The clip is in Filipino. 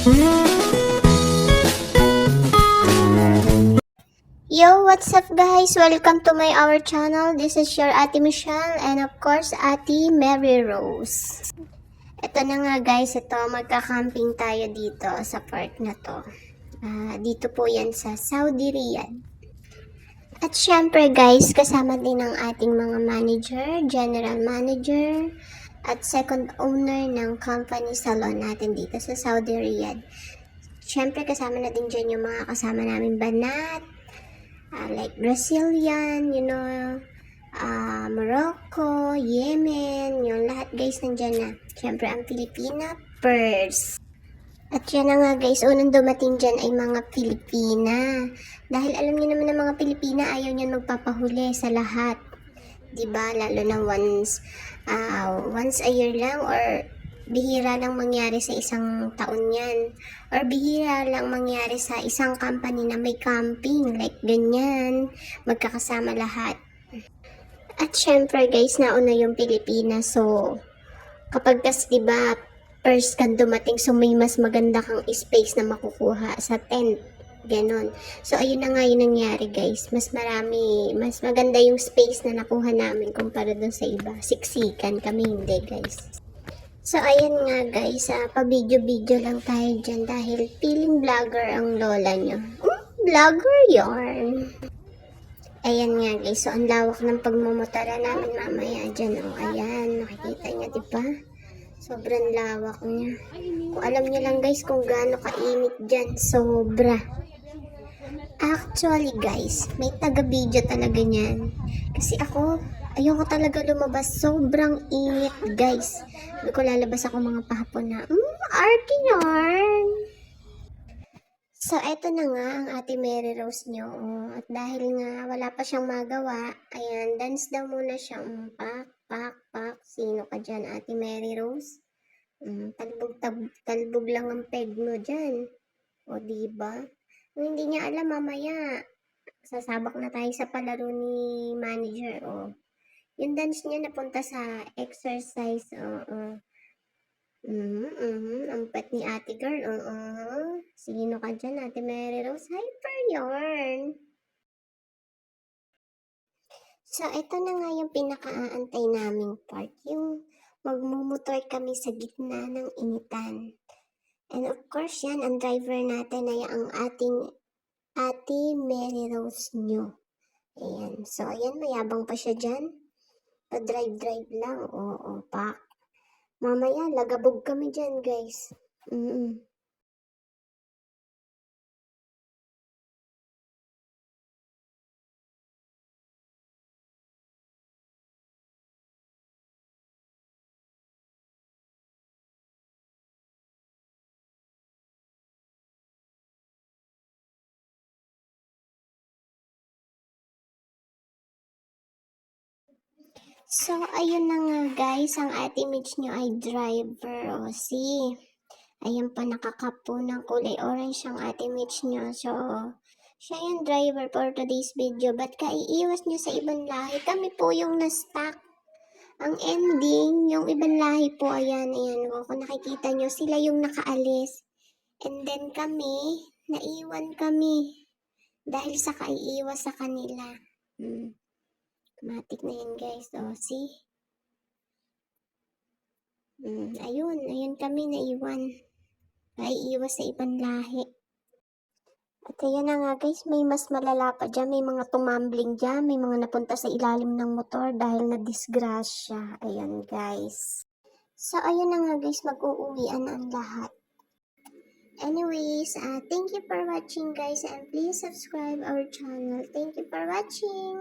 Yo, what's up guys? Welcome to our channel. This is your Ate Michelle and of course Ate Mary Rose. Ito na nga guys, magka-camping tayo dito sa park na to. Dito po yan sa Saudi Riyadh. At syempre guys, kasama din ang ating mga manager, general manager, at second owner ng company salon natin dito sa Saudi Riyadh. Syempre kasama na din dyan yung mga kasama namin banat, like Brazilian, Morocco, Yemen, yung lahat guys nandyan na. Syempre ang Filipina, Pers. At yan na nga guys, unang dumating dyan ay mga Pilipina. Dahil alam niyo naman ng mga Pilipina, ayaw niyan magpapahuli sa lahat. Diba? Lalo na once a year lang or bihira lang mangyari sa isang taon yan. Or bihira lang mangyari sa isang company na may camping. Like ganyan. Magkakasama lahat. At syempre guys, nauna yung Pilipinas. So, kapag kasi diba, first kang dumating, so may mas maganda kang space na makukuha sa tent. Ganon. So, ayun na nga yung nangyari guys. Mas maganda yung space na nakuha namin kumpara dun sa iba. Siksikan kami, hindi guys. So, ayan nga guys, pa-video-video lang tayo dyan dahil feeling vlogger ang lola nyo. Vlogger yarn. Ayan nga guys, so ang lawak ng pagmumutara namin mamaya dyan. O, ayan, nakikita nyo diba? Sobrang lawak niya. Kung alam nyo lang guys kung gaano kainit dyan, sobra. Actually guys, may taga-video talaga niyan. Kasi ako, ayoko talaga lumabas. Sobrang init guys. Hindi ko lalabas ako mga pahapon na, arty yarn. So, eto na nga ang Ate Mary Rose nyo. At dahil nga wala pa siyang magawa, ayan, dance daw muna siya. Pak, pak, pak. Sino ka dyan, Ate Mary Rose? Talbog lang ang peg mo dyan. O, diba? Kung hindi niya alam, mamaya, sasabak na tayo sa palaro ni manager. O, yung dance niya napunta sa exercise. Ang pet ni ate girl. Sino ka dyan, Ate Mary Rose? Hyper yarn. So, ito na nga yung pinaka-aantay naming part. Yung magmumotor kami sa gitna ng initan. And of course, yan, ang driver natin ay ang ating Ate Mary Rose nyo. Ayan. So, ayan, mayabang pa siya dyan. Pa-drive-drive lang. Oo, pak. Mamaya, lagabog kami dyan, guys. So, ayun na nga guys, ang ate Mitch nyo ay driver. O, see. Ayan pa, nakakapo ng kulay orange ang ate Mitch nyo. So, siya yung driver for today's video. Ba't kaiiwas nyo sa ibang lahi? Kami po yung na-stuck. Ang ending, yung ibang lahi po, ayan. Kung nakikita nyo, sila yung nakaalis. And then kami, naiwan kami. Dahil sa kaiiwas sa kanila. Matik na yan guys. O, see? Ayun kami naiwan. Naiiwas sa ibang lahi. At ayan na nga guys, may mas malala pa dyan. May mga tumambling dyan. May mga napunta sa ilalim ng motor dahil na-disgrasya. Ayan guys. So ayun na nga guys, mag-uuwian ang lahat. Anyways, thank you for watching guys and please subscribe our channel. Thank you for watching.